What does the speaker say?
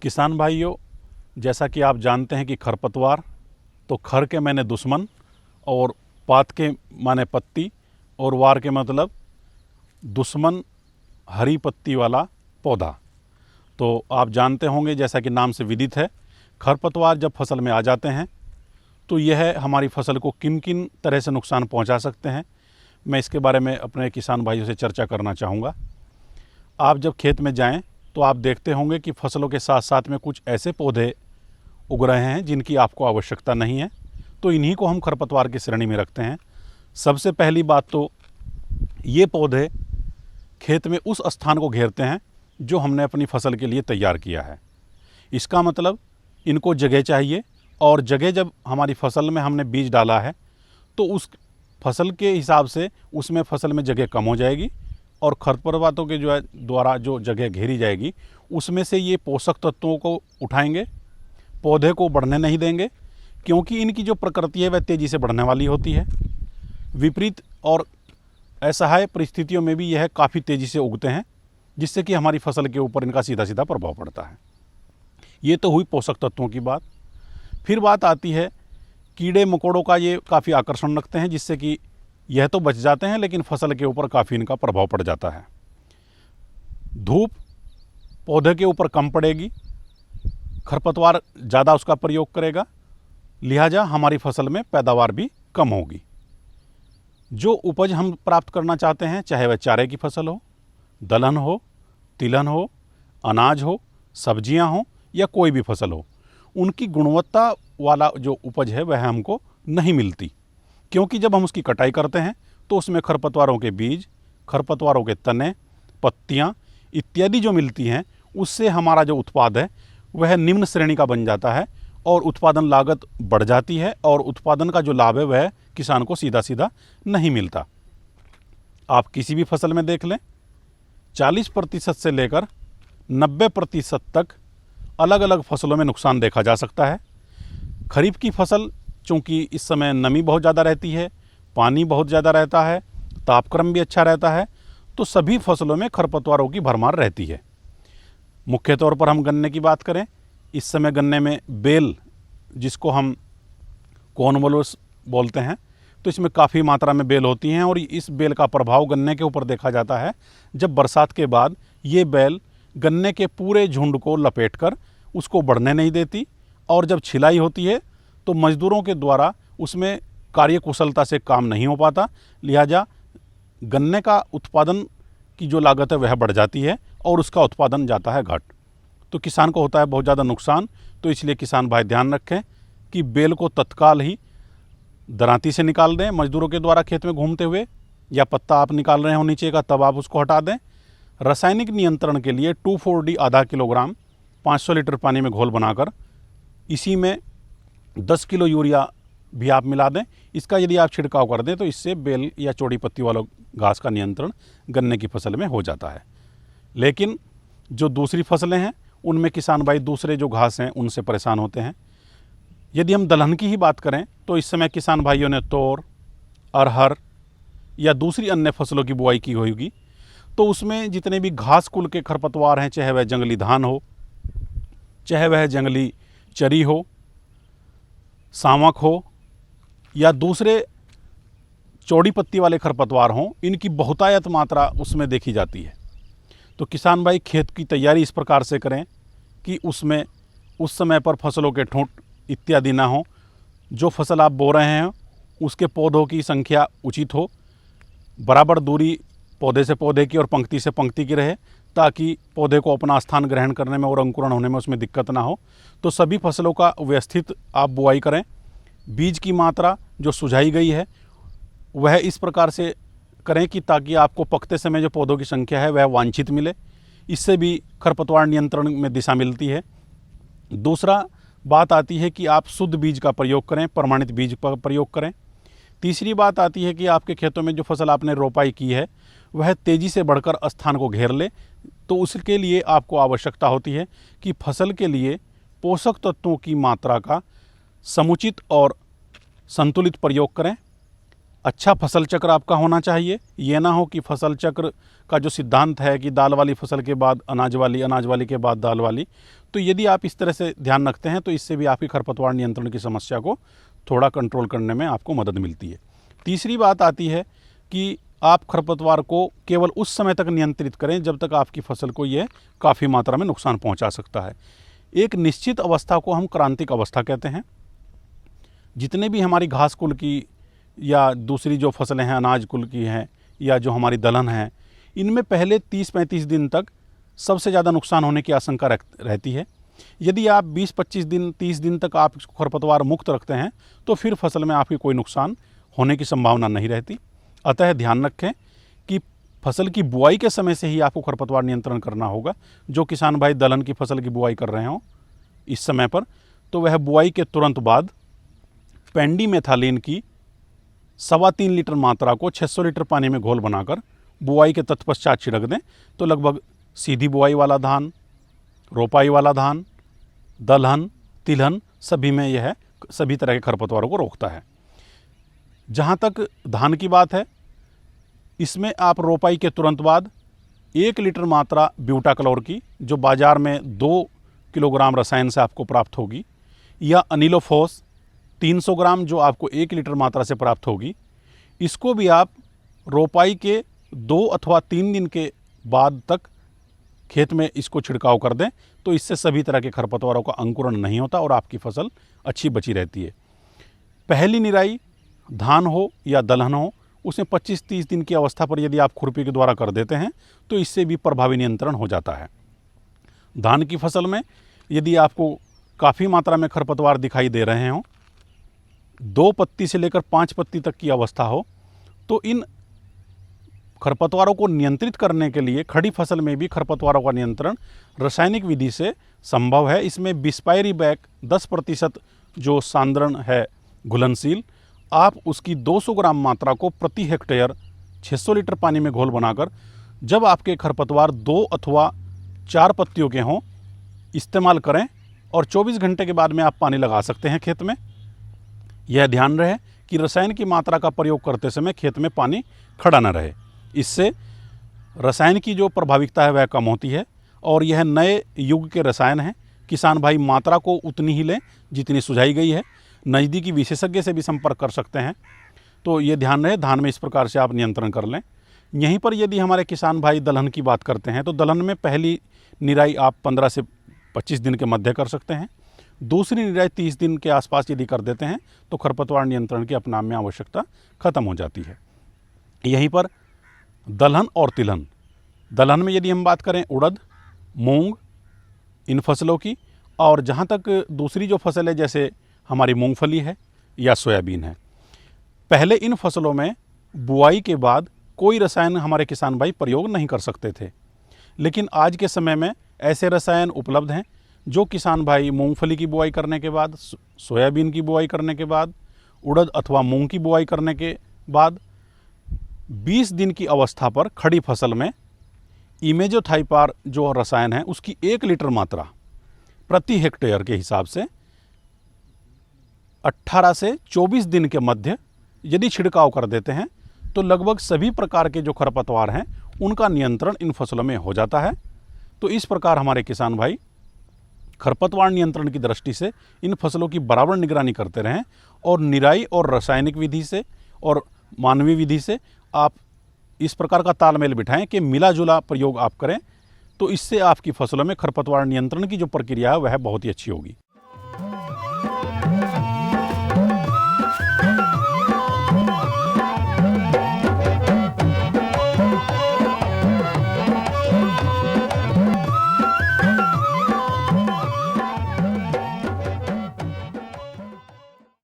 किसान भाइयों, जैसा कि आप जानते हैं कि खरपतवार तो खर के माने दुश्मन और पात के माने पत्ती और वार के मतलब दुश्मन हरी पत्ती वाला पौधा। तो आप जानते होंगे, जैसा कि नाम से विदित है, खरपतवार जब फसल में आ जाते हैं तो यह हमारी फसल को किन किन तरह से नुकसान पहुंचा सकते हैं, मैं इसके बारे में अपने किसान भाइयों से चर्चा करना चाहूँगा। आप जब खेत में जाएं तो आप देखते होंगे कि फसलों के साथ साथ में कुछ ऐसे पौधे उग रहे हैं जिनकी आपको आवश्यकता नहीं है, तो इन्हीं को हम खरपतवार की श्रेणी में रखते हैं। सबसे पहली बात तो ये पौधे खेत में उस स्थान को घेरते हैं जो हमने अपनी फसल के लिए तैयार किया है। इसका मतलब इनको जगह चाहिए, और जगह जब हमारी फसल में हमने बीज डाला है तो उस फसल के हिसाब से उसमें फसल में जगह कम हो जाएगी, और खरपतवारों के जो है द्वारा जो जगह घेरी जाएगी उसमें से ये पोषक तत्वों को उठाएंगे, पौधे को बढ़ने नहीं देंगे, क्योंकि इनकी जो प्रकृति है वह तेज़ी से बढ़ने वाली होती है। विपरीत और असहाय परिस्थितियों में भी यह काफ़ी तेज़ी से उगते हैं, जिससे कि हमारी फसल के ऊपर इनका सीधा सीधा प्रभाव पड़ता है। ये तो हुई पोषक तत्वों की बात। फिर बात आती है कीड़े मकोड़ों का। ये काफ़ी आकर्षण रखते हैं, जिससे कि यह तो बच जाते हैं लेकिन फसल के ऊपर काफ़ी इनका प्रभाव पड़ जाता है। धूप पौधे के ऊपर कम पड़ेगी, खरपतवार ज़्यादा उसका प्रयोग करेगा, लिहाजा हमारी फसल में पैदावार भी कम होगी। जो उपज हम प्राप्त करना चाहते हैं, चाहे वह चारे की फसल हो, दलहन हो, तिलहन हो, अनाज हो, सब्जियां हो या कोई भी फसल हो, उनकी गुणवत्ता वाला जो उपज है वह हमको नहीं मिलती, क्योंकि जब हम उसकी कटाई करते हैं तो उसमें खरपतवारों के बीज, खरपतवारों के तने, पत्तियां इत्यादि जो मिलती हैं, उससे हमारा जो उत्पाद है वह निम्न श्रेणी का बन जाता है और उत्पादन लागत बढ़ जाती है, और उत्पादन का जो लाभ है वह किसान को सीधा सीधा नहीं मिलता। आप किसी भी फसल में देख लें, 40% से लेकर 90% तक अलग अलग फसलों में नुकसान देखा जा सकता है। खरीफ की फसल चूँकि इस समय नमी बहुत ज़्यादा रहती है, पानी बहुत ज़्यादा रहता है, तापक्रम भी अच्छा रहता है, तो सभी फसलों में खरपतवारों की भरमार रहती है। मुख्य तौर पर हम गन्ने की बात करें, इस समय गन्ने में बेल, जिसको हम कॉर्नवोलोस बोलते हैं, तो इसमें काफ़ी मात्रा में बेल होती हैं, और इस बेल का प्रभाव गन्ने के ऊपर देखा जाता है। जब बरसात के बाद ये बेल गन्ने के पूरे झुंड को लपेटकर उसको बढ़ने नहीं देती, और जब छिलाई होती है तो मजदूरों के द्वारा उसमें कार्यकुशलता से काम नहीं हो पाता, लिहाजा गन्ने का उत्पादन की जो लागत है वह बढ़ जाती है और उसका उत्पादन जाता है घट। तो किसान को होता है बहुत ज़्यादा नुकसान। तो इसलिए किसान भाई ध्यान रखें कि बेल को तत्काल ही दरांती से निकाल दें मजदूरों के द्वारा खेत में घूमते हुए, या पत्ता आप निकाल रहे हो नीचे का तब आप उसको हटा दें। रासायनिक नियंत्रण के लिए 2,4-D आधा किलोग्राम 500 लीटर पानी में घोल बनाकर इसी में 10 किलो यूरिया भी आप मिला दें। इसका यदि आप छिड़काव कर दें तो इससे बेल या चौड़ी पत्ती वालों घास का नियंत्रण गन्ने की फसल में हो जाता है। लेकिन जो दूसरी फसलें हैं उनमें किसान भाई दूसरे जो घास हैं उनसे परेशान होते हैं। यदि हम दलहन की ही बात करें तो इस समय किसान भाइयों ने तोर, अरहर या दूसरी अन्य फसलों की बुआई की होगी, तो उसमें जितने भी घास कुल के खरपतवार हैं, चाहे वह जंगली धान हो, चाहे वह जंगली चरी हो, सामक हो या दूसरे चौड़ी पत्ती वाले खरपतवार हों, इनकी बहुतायत मात्रा उसमें देखी जाती है। तो किसान भाई खेत की तैयारी इस प्रकार से करें कि उसमें उस समय पर फसलों के ठूंठ इत्यादि ना हो। जो फसल आप बो रहे हैं उसके पौधों की संख्या उचित हो, बराबर दूरी पौधे से पौधे की और पंक्ति से पंक्ति की रहे, ताकि पौधे को अपना स्थान ग्रहण करने में और अंकुरण होने में उसमें दिक्कत ना हो। तो सभी फसलों का व्यवस्थित आप बुआई करें। बीज की मात्रा जो सुझाई गई है वह इस प्रकार से करें कि ताकि आपको पकते समय जो पौधों की संख्या है वह वांछित मिले। इससे भी खरपतवार नियंत्रण में दिशा मिलती है। दूसरा बात आती है कि आप शुद्ध बीज का प्रयोग करें, प्रमाणित बीज का प्रयोग करें। तीसरी बात आती है कि आपके खेतों में जो फसल आपने रोपाई की है वह तेज़ी से बढ़कर स्थान को घेर ले, तो उसके लिए आपको आवश्यकता होती है कि फसल के लिए पोषक तत्वों की मात्रा का समुचित और संतुलित प्रयोग करें। अच्छा फसल चक्र आपका होना चाहिए। ये ना हो कि फसल चक्र का जो सिद्धांत है कि दाल वाली फसल के बाद अनाज वाली के बाद दाल वाली, तो यदि आप इस तरह से ध्यान रखते हैं तो इससे भी आपकी खरपतवार नियंत्रण की समस्या को थोड़ा कंट्रोल करने में आपको मदद मिलती है। तीसरी बात आती है कि आप खरपतवार को केवल उस समय तक नियंत्रित करें जब तक आपकी फसल को यह काफ़ी मात्रा में नुकसान पहुंचा सकता है। एक निश्चित अवस्था को हम क्रांतिक अवस्था कहते हैं। जितने भी हमारी घास कुल की या दूसरी जो फसलें हैं अनाज कुल की हैं या जो हमारी दलहन है, इनमें पहले 30-35 दिन तक सबसे ज़्यादा नुकसान होने की आशंका रहती है। यदि आप 20-25 दिन 30 दिन तक आप इसको खरपतवार मुक्त रखते हैं तो फिर फसल में आपकी कोई नुकसान होने की संभावना नहीं रहती। अतः ध्यान रखें कि फसल की बुआई के समय से ही आपको खरपतवार नियंत्रण करना होगा। जो किसान भाई दलहन की फसल की बुआई कर रहे हों इस समय पर, तो वह बुआई के तुरंत बाद पेंडीमेथालिन की 3.25 लीटर मात्रा को 600 लीटर पानी में घोल बनाकर बुआई के तत्पश्चात छिड़क दें तो लगभग सीधी बुआई वाला धान, रोपाई वाला धान, दलहन, तिलहन सभी में यह सभी तरह के खरपतवारों को रोकता है। जहाँ तक धान की बात है, इसमें आप रोपाई के तुरंत बाद 1 लीटर मात्रा ब्यूटाक्लोर की, जो बाज़ार में 2 किलोग्राम रसायन से आपको प्राप्त होगी, या अनिलोफोस 300 ग्राम जो आपको 1 लीटर मात्रा से प्राप्त होगी, इसको भी आप रोपाई के 2 अथवा 3 दिन के बाद तक खेत में इसको छिड़काव कर दें तो इससे सभी तरह के खरपतवारों का अंकुरण नहीं होता और आपकी फसल अच्छी बची रहती है। पहली निराई धान हो या दलहन हो, उसमें 25-30 दिन की अवस्था पर यदि आप खुरपी के द्वारा कर देते हैं तो इससे भी प्रभावी नियंत्रण हो जाता है। धान की फसल में यदि आपको काफ़ी मात्रा में खरपतवार दिखाई दे रहे हों, 2 पत्ती से लेकर 5 पत्ती तक की अवस्था हो, तो इन खरपतवारों को नियंत्रित करने के लिए खड़ी फसल में भी खरपतवारों का नियंत्रण रासायनिक विधि से संभव है। इसमें बिस्पायरीबैक 10% जो सांद्रण है घुलनशील, आप उसकी 200 ग्राम मात्रा को प्रति हेक्टेयर 600 लीटर पानी में घोल बनाकर जब आपके खरपतवार 2 अथवा 4 पत्तियों के हों इस्तेमाल करें और 24 घंटे के बाद में आप पानी लगा सकते हैं खेत में। यह ध्यान रहे कि रसायन की मात्रा का प्रयोग करते समय खेत में पानी खड़ा न रहे। इससे रसायन की जो प्रभाविकता है वह कम होती है और यह नए युग के रसायन हैं। किसान भाई मात्रा को उतनी ही लें जितनी सुझाई गई है। नज़दीकी विशेषज्ञ से भी संपर्क कर सकते हैं। तो ये ध्यान रहे धान में इस प्रकार से आप नियंत्रण कर लें। यहीं पर यदि हमारे किसान भाई दलहन की बात करते हैं तो दलहन में पहली निराई आप 15 से 25 दिन के मध्य कर सकते हैं। दूसरी निराई 30 दिन के आसपास यदि कर देते हैं तो खरपतवार नियंत्रण की अपने आप में आवश्यकता खत्म हो जाती है। यहीं पर दलहन और तिलहन, दलहन में यदि हम बात करें उड़द, मूंग, इन फसलों की, और जहाँ तक दूसरी जो फसल है जैसे हमारी मूंगफली है या सोयाबीन है, पहले इन फसलों में बुआई के बाद कोई रसायन हमारे किसान भाई प्रयोग नहीं कर सकते थे। लेकिन आज के समय में ऐसे रसायन उपलब्ध हैं जो किसान भाई मूंगफली की बुआई करने के बाद, सोयाबीन की बुआई करने के बाद, उड़द अथवा मूंग की बुआई करने के बाद 20 दिन की अवस्था पर खड़ी फसल में इमेजोथाइपार जो रसायन है उसकी 1 लीटर मात्रा प्रति हेक्टेयर के हिसाब से 18 से 24 दिन के मध्य यदि छिड़काव कर देते हैं तो लगभग सभी प्रकार के जो खरपतवार हैं उनका नियंत्रण इन फसलों में हो जाता है। तो इस प्रकार हमारे किसान भाई खरपतवार नियंत्रण की दृष्टि से इन फसलों की बराबर निगरानी करते रहें और निराई और रासायनिक विधि से और मानवीय विधि से आप इस प्रकार का तालमेल बिठाएं कि मिला जुला प्रयोग आप करें, तो इससे आपकी फसलों में खरपतवार नियंत्रण की जो प्रक्रिया है वह बहुत ही अच्छी होगी।